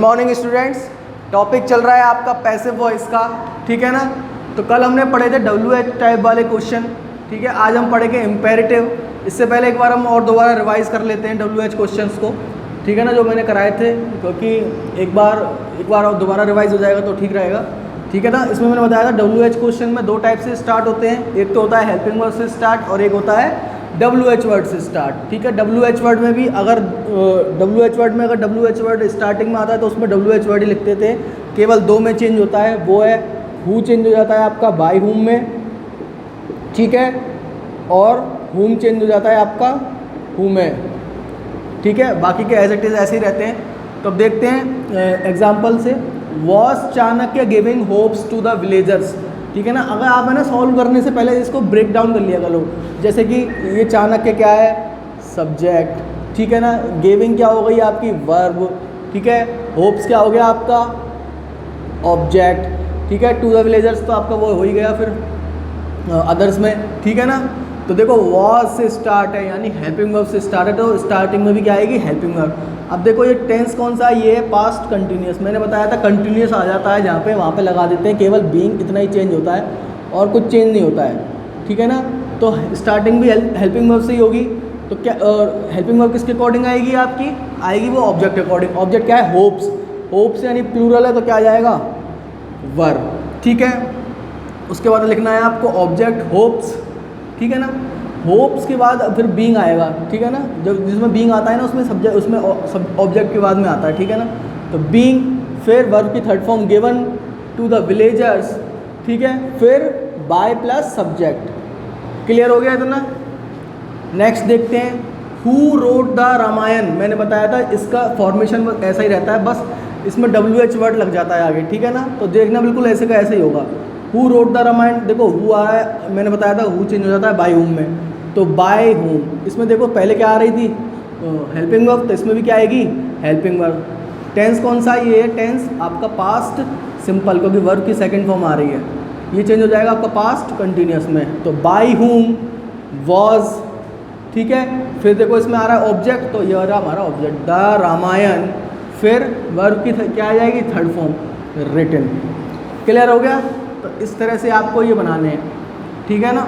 Morning students. Topic चल रहा है आपका पैसिव वॉइस का, ठीक है ना। तो कल हमने पढ़े थे WH टाइप वाले क्वेश्चन, ठीक है। आज हम पढ़ेंगे इम्पेरेटिव। इससे पहले एक बार हम और दोबारा रिवाइज कर लेते हैं WH क्वेश्चंस को, ठीक है ना, जो मैंने कराए थे, क्योंकि एक बार और दोबारा रिवाइज हो जाएगा तो ठीक रहेगा, ठीक है ना। इसमें मैंने बताया था WH क्वेश्चन में दो टाइप से स्टार्ट होते हैं, एक तो होता है हेल्पिंग वर्ड से स्टार्ट और एक होता है WH वर्ड से स्टार्ट, ठीक है। WH वर्ड में भी अगर WH वर्ड स्टार्टिंग में आता है तो उसमें WH वर्ड ही लिखते थे। केवल दो में चेंज होता है, वो है हु चेंज हो जाता है आपका बाय हुम में, ठीक है, और हुम चेंज हो जाता है आपका हु में, ठीक है। बाकी के एज इट इज़ ऐसे ही रहते हैं। तो अब देखते हैं एग्जाम्पल से। Was Chanakya giving hopes to the villagers, ठीक है ना। अगर आप है ना सॉल्व करने से पहले इसको ब्रेक डाउन कर लिया करो। जैसे कि ये चाणक्य क्या है, सब्जेक्ट, ठीक है ना। गिविंग क्या हो गई आपकी, वर्ब, ठीक है। होप्स क्या हो गया आपका, ऑब्जेक्ट, ठीक है। टू द विलेजर्स तो आपका वो हो ही गया फिर अदर्स में, ठीक है ना। तो देखो वॉज से स्टार्ट है यानी हेल्पिंग वर्ब से स्टार्ट है, तो स्टार्टिंग में भी क्या आएगी, हेल्पिंग वर्ब। अब देखो ये टेंस कौन सा है, ये है पास्ट कंटिन्यूस। मैंने बताया था कंटिन्यूस आ जाता है जहाँ पे, वहाँ पे लगा देते हैं, केवल बीइंग इतना ही चेंज होता है और कुछ चेंज नहीं होता है, ठीक है ना। तो स्टार्टिंग भी हेल्पिंग वर्ब से ही होगी। तो क्या हेल्पिंग वर्ब किसके अकॉर्डिंग आएगी आपकी, आएगी वो ऑब्जेक्ट अकॉर्डिंग। ऑब्जेक्ट क्या है, होप्स। होप्स यानी प्लूरल है तो क्या आ जाएगा, वर्ब, ठीक है। उसके बाद लिखना है आपको ऑब्जेक्ट होप्स, ठीक है ना। होप्स के बाद फिर बीइंग आएगा, ठीक है ना। जब जिसमें बीइंग आता है ना उसमें सब्जेक्ट, उसमें ऑब्जेक्ट के बाद में आता है, ठीक है ना। तो बीइंग, फिर वर्ब की third form given to the villagers, ठीक है, फिर बाय प्लस सब्जेक्ट। क्लियर हो गया इतना। नेक्स्ट देखते हैं, हु रोट द रामायण। मैंने बताया था इसका फॉर्मेशन ऐसा ही रहता है, बस इसमें WH वर्ड लग जाता है आगे, ठीक है ना। तो देखना बिल्कुल ऐसे का ऐसे ही होगा। हु रोट द रामायण, देखो हु आ रहा है, मैंने बताया था हु चेंज हो जाता है बाय हुम में, तो बाय हुम। इसमें देखो पहले क्या आ रही थी, हेल्पिंग वर्ब, तो इसमें भी क्या आएगी, हेल्पिंग वर्ब। टेंस कौन सा, ये है टेंस आपका पास्ट सिंपल, क्योंकि वर्ब की सेकंड फॉर्म आ रही है। ये चेंज हो जाएगा आपका पास्ट कंटिन्यूस में, तो बाय हुम, वॉज, ठीक है। फिर देखो इसमें आ रहा है ऑब्जेक्ट, तो ये रहा हमारा ऑब्जेक्ट द रामायण। फिर वर्ब की क्या आ जाएगी, थर्ड फॉर्म, रिटन। क्लियर हो गया। तो इस तरह से आपको ये बनाने हैं, ठीक है ना।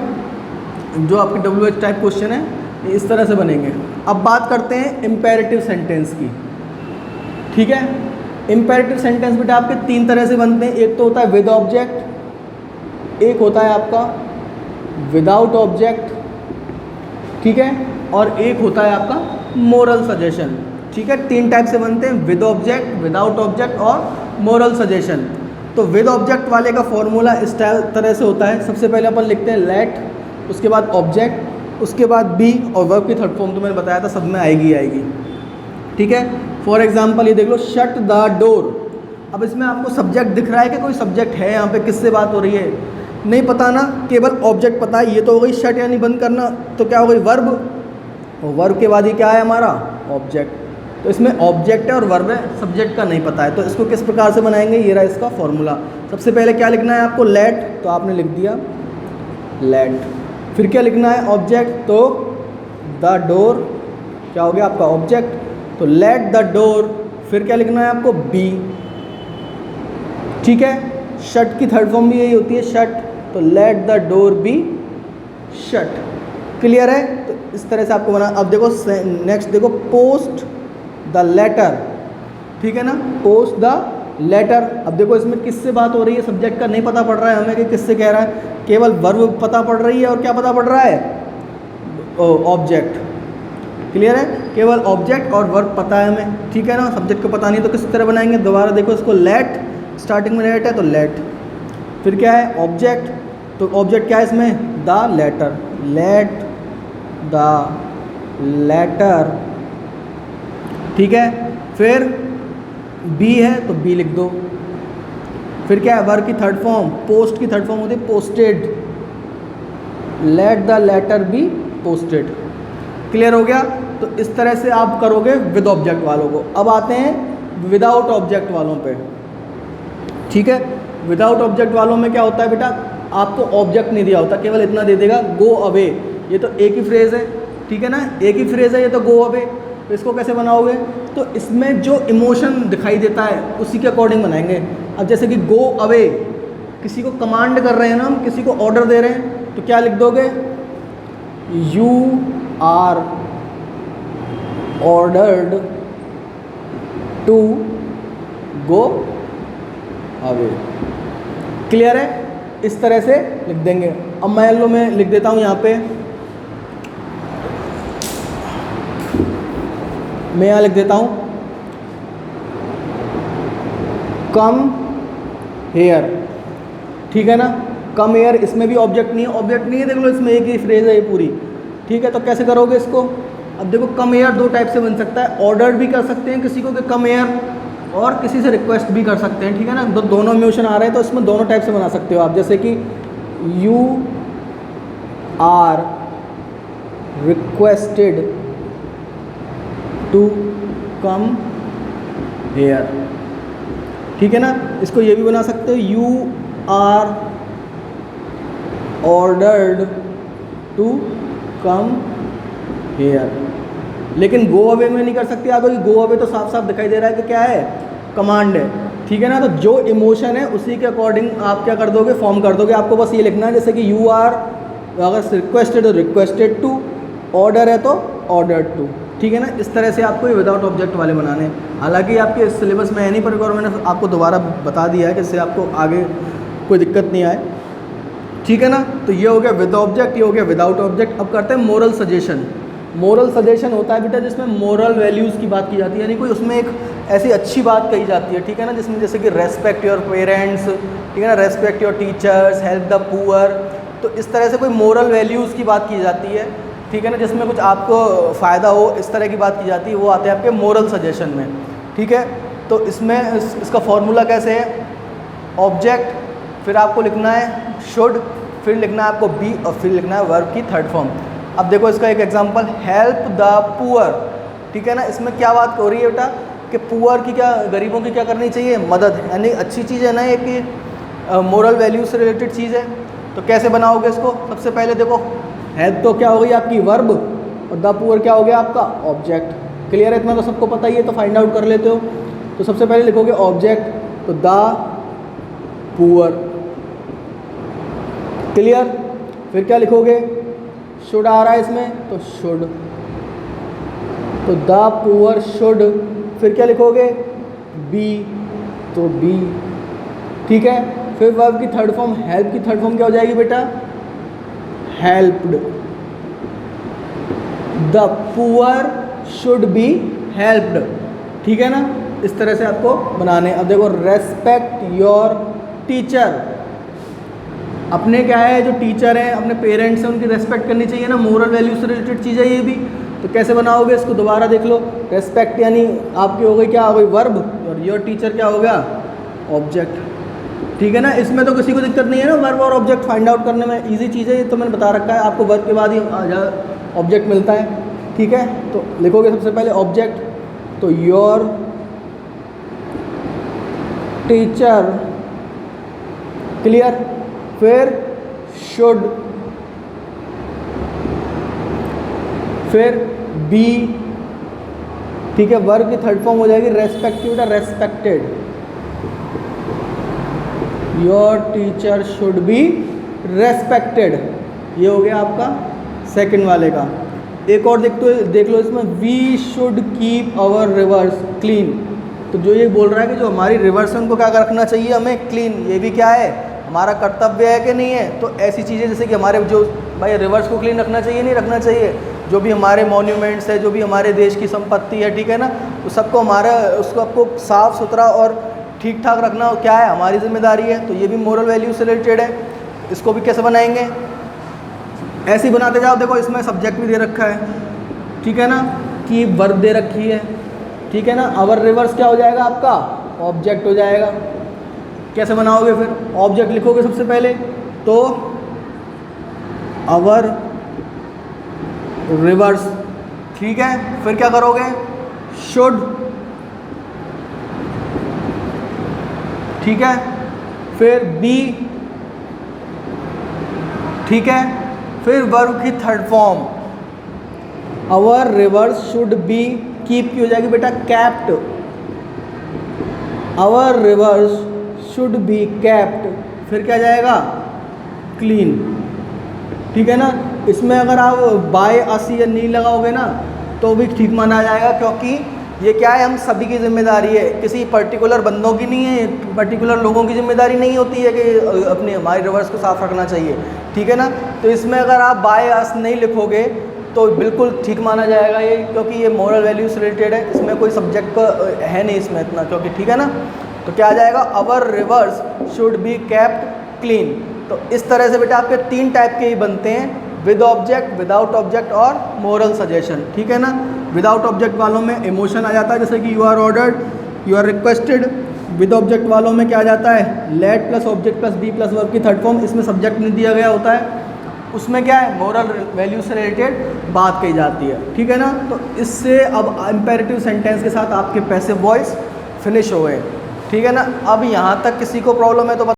जो आपके WH टाइप क्वेश्चन है ये इस तरह से बनेंगे। अब बात करते हैं इम्पेरेटिव सेंटेंस की, ठीक है। इम्पेरेटिव सेंटेंस बेटा आपके तीन तरह से बनते हैं। एक तो होता है विद ऑब्जेक्ट, एक होता है आपका विदाउट ऑब्जेक्ट, ठीक है, और एक होता है आपका मोरल सजेशन, ठीक है। तीन टाइप से बनते हैं, विद ऑब्जेक्ट, विदाउट ऑब्जेक्ट और मोरल सजेशन। तो विद ऑब्जेक्ट वाले का फॉर्मूला इस तरह से होता है। सबसे पहले अपन लिखते हैं लेट, उसके बाद ऑब्जेक्ट, उसके बाद बी, और वर्ब की थर्ड फॉर्म तो मैंने बताया था सब में आएगी आएगी, ठीक है। फॉर एग्जाम्पल ये देख लो, शट द डोर। अब इसमें आपको सब्जेक्ट दिख रहा है कि कोई सब्जेक्ट है यहाँ पे, किससे बात हो रही है नहीं पता ना, केवल ऑब्जेक्ट पता है। ये तो हो गई शट यानी बंद करना, तो क्या हो गई वर्ब, और वर्ब के बाद ये क्या है हमारा ऑब्जेक्ट। तो इसमें ऑब्जेक्ट है और वर्ब है, सब्जेक्ट का नहीं पता है। तो इसको किस प्रकार से बनाएंगे, ये रहा इसका फॉर्मूला। सबसे पहले क्या लिखना है आपको, लेट, तो आपने लिख दिया लेट। फिर क्या लिखना है, ऑब्जेक्ट, तो द डोर क्या हो गया आपका ऑब्जेक्ट, तो लेट द डोर। फिर क्या लिखना है आपको, बी, ठीक है। शट की थर्ड फॉर्म भी यही होती है, शट, तो let the door be shut. Clear है। तो इस तरह से आपको बना। अब देखो नेक्स्ट देखो, पोस्ट द लेटर, ठीक है ना, पोस्ट द लेटर। अब देखो इसमें किससे बात हो रही है, सब्जेक्ट का नहीं पता पड़ रहा है हमें कि किससे कह रहा है, केवल वर्ब पता पड़ रही है और क्या पता पड़ रहा है, ऑब्जेक्ट। क्लियर है, केवल ऑब्जेक्ट और वर्ब पता है हमें, ठीक है ना। सब्जेक्ट को पता नहीं तो किस तरह बनाएंगे, दोबारा देखो इसको, लेट, स्टार्टिंग में लेट है तो लेट, फिर क्या है ऑब्जेक्ट, तो ऑब्जेक्ट क्या है इसमें, the letter, let the letter, ठीक है। फिर बी है तो बी लिख दो। फिर क्या है, वर्ब की थर्ड फॉर्म, पोस्ट की थर्ड फॉर्म होती है posted, let the letter be posted. Clear हो गया। तो इस तरह से आप करोगे विद ऑब्जेक्ट वालों को। अब आते हैं विदाउट ऑब्जेक्ट वालों पे, ठीक है। विदाउट ऑब्जेक्ट वालों में क्या होता है बेटा, आपको ऑब्जेक्ट नहीं दिया होता, केवल इतना दे देगा, गो अवे। ये तो एक ही फ्रेज है, ठीक है ना, एक ही फ्रेज है ये तो, गो अवे। तो इसको कैसे बनाओगे, तो इसमें जो इमोशन दिखाई देता है उसी के अकॉर्डिंग बनाएंगे। अब जैसे कि गो अवे, किसी को कमांड कर रहे हैं ना हम, किसी को ऑर्डर दे रहे हैं, तो क्या लिख दोगे, you are ordered to go away. Clear है, इस तरह से लिख देंगे। अब मान लो मैं लिख देता हूँ यहाँ पे, मैं यहाँ लिख देता हूँ कम हेयर, ठीक है ना, कम हेयर। इसमें भी ऑब्जेक्ट नहीं है, ऑब्जेक्ट नहीं है, देख लो इसमें एक ही फ्रेज है ये पूरी, ठीक है। तो कैसे करोगे इसको, अब देखो कम हेयर दो टाइप से बन सकता है, ऑर्डर भी कर सकते हैं किसी को कि कम हेयर, और किसी से रिक्वेस्ट भी कर सकते हैं, ठीक है ना। दोनों इमोशन आ रहे हैं तो इसमें दोनों टाइप से बना सकते हो आप, जैसे कि you are requested to come here, ठीक है ना। इसको ये भी बना सकते हो, you are ordered to come here. लेकिन गो अवे में नहीं कर सकते आप, क्योंकि गो अवे तो साफ साफ दिखाई दे रहा है कि क्या है, कमांड है, ठीक है ना। तो जो इमोशन है उसी के अकॉर्डिंग आप क्या कर दोगे, फॉर्म कर दोगे। आपको बस ये लिखना है, जैसे कि यू आर, अगर रिक्वेस्टेड है तो रिक्वेस्टेड टू, ऑर्डर है तो ऑर्डर्ड टू, ठीक है ना। इस तरह से आपको ये विदाउट ऑब्जेक्ट वाले बनाने हैं। हालांकि आपके सिलेबस में है नहीं, पर एक और मैंने आपको दोबारा बता दिया है कि इससे आपको आगे कोई दिक्कत नहीं आए, ठीक है ना। तो ये हो गया विद ऑब्जेक्ट, ये हो गया विदाउट ऑब्जेक्ट। अब करते हैं मोरल सजेशन। मोरल सजेशन होता है बेटा जिसमें मोरल वैल्यूज़ की बात की जाती है, यानी कोई उसमें एक ऐसी अच्छी बात कही जाती है, ठीक है ना, जिसमें जैसे कि रेस्पेक्ट योर पेरेंट्स, ठीक है ना, respect your teachers, help the poor. तो इस तरह से कोई मोरल वैल्यूज़ की बात की जाती है, ठीक है ना, जिसमें कुछ आपको फ़ायदा हो, इस तरह की बात की जाती है, वो आते हैं आपके मोरल सजेशन में, ठीक है। तो इसमें इसका फॉर्मूला कैसे है, ऑब्जेक्ट, फिर आपको लिखना है शुड, फिर लिखना है आपको बी, और फिर लिखना है वर्ब की थर्ड फॉर्म। अब देखो इसका एक एग्जांपल, हेल्प द पुअर, ठीक है ना। इसमें क्या बात हो रही है बेटा कि पुअर की क्या, गरीबों की क्या करनी चाहिए, मदद, यानी अच्छी चीज़ है ना, एक मोरल वैल्यू से रिलेटेड चीज़ है। तो कैसे बनाओगे इसको, सबसे पहले देखो हेल्प तो क्या हो गई आपकी वर्ब, और द पुअर क्या हो गया आपका ऑब्जेक्ट। क्लियर है, इतना तो सबको पता ही है, तो फाइंड आउट कर लेते हो। तो सबसे पहले लिखोगे ऑब्जेक्ट, तो द पुअर, क्लियर। फिर क्या लिखोगे, शुड आ रहा है इसमें, तो शुड, तो द पुअर शुड। फिर क्या लिखोगे, बी, तो बी, ठीक है। फिर वर्ब की थर्ड फॉर्म, हेल्प की थर्ड फॉर्म क्या हो जाएगी बेटा, helped, the poor should be helped, ठीक है ना। इस तरह से आपको बनाने। अब देखो रेस्पेक्ट योर टीचर, अपने क्या है, जो टीचर हैं, अपने पेरेंट्स हैं, उनकी रेस्पेक्ट करनी चाहिए ना, मोरल वैल्यू से रिलेटेड चीज़ है ये भी। तो कैसे बनाओगे इसको, दोबारा देख लो, रेस्पेक्ट यानी आपकी हो गई क्या, हो गई वर्ब, और योर टीचर क्या हो गया, ऑब्जेक्ट, ठीक है ना। इसमें तो किसी को दिक्कत नहीं है ना, वर्ब और ऑब्जेक्ट फाइंड आउट करने में, इजी चीज़ है ये, तो मैंने बता रखा है आपको, वर्ब के बाद ही ऑब्जेक्ट मिलता है, ठीक है। तो लिखोगे सबसे पहले ऑब्जेक्ट, तो योर टीचर, क्लियर। फिर शुड, फिर बी, ठीक है, वर्ब की थर्ड फॉर्म हो जाएगी respective, respected, your teacher should be respected, ये हो गया आपका सेकंड वाले का। एक और देख लो इसमें, we should keep our rivers clean. तो जो ये बोल रहा है कि जो हमारी रिवर्स है उनको क्या रखना चाहिए हमें, क्लीन। ये भी क्या है, हमारा कर्तव्य है कि नहीं है। तो ऐसी चीज़ें जैसे कि हमारे जो भाई रिवर्स को क्लीन रखना चाहिए, नहीं रखना चाहिए, जो भी हमारे मॉन्यूमेंट्स है, जो भी हमारे देश की संपत्ति है, ठीक है ना, तो सबको हमारा उसको आपको साफ़ सुथरा और ठीक ठाक रखना क्या है, हमारी जिम्मेदारी है। तो ये भी मोरल वैल्यू से रिलेटेड है। इसको भी कैसे बनाएंगे, ऐसे ही बनाते जाओ। देखो इसमें सब्जेक्ट भी दे रखा है, ठीक है ना, कि वर्ब दे रखी है, ठीक है ना। अवर रिवर्स क्या हो जाएगा आपका, ऑब्जेक्ट हो जाएगा। कैसे बनाओगे, फिर ऑब्जेक्ट लिखोगे सबसे पहले, तो अवर रिवर्स, ठीक है। फिर क्या करोगे, शुड, ठीक है। फिर बी, ठीक है। फिर वर्ब की third form, our rivers should be keep की हो जाएगी बेटा kept, our rivers should be kept, फिर क्या जाएगा क्लीन, ठीक है ना। इसमें अगर आप बाय अस या नहीं लगाओगे ना तो भी ठीक माना जाएगा, क्योंकि ये क्या है, हम सभी की जिम्मेदारी है, किसी पर्टिकुलर बंदों की नहीं है, पर्टिकुलर लोगों की जिम्मेदारी नहीं होती है कि अपने हमारे रिवर्स को साफ रखना चाहिए, ठीक है ना। तो इसमें अगर आप बाय अस नहीं लिखोगे तो बिल्कुल ठीक माना जाएगा ये, क्योंकि ये मोरल वैल्यू से रिलेटेड है, इसमें कोई सब्जेक्ट का है नहीं इसमें इतना, क्योंकि ठीक है ना। तो क्या आ जाएगा, our rivers should be kept clean. तो इस तरह से बेटा आपके 3 टाइप के ही बनते हैं, विद ऑब्जेक्ट, विदाउट ऑब्जेक्ट और मोरल सजेशन, ठीक है ना। विदाउट ऑब्जेक्ट वालों में इमोशन आ जाता है, जैसे कि you are ordered, you are requested. With object वालों में क्या आ जाता है, let plus object plus be plus verb की थर्ड फॉर्म, इसमें सब्जेक्ट नहीं दिया गया होता है, उसमें क्या है मोरल वैल्यू से रिलेटेड बात कही जाती है, ठीक है ना। तो इससे अब इंपेरेटिव सेंटेंस के साथ आपके पैसिव वॉइस फिनिश हो गए, ठीक है ना। अब यहाँ तक किसी को प्रॉब्लम है तो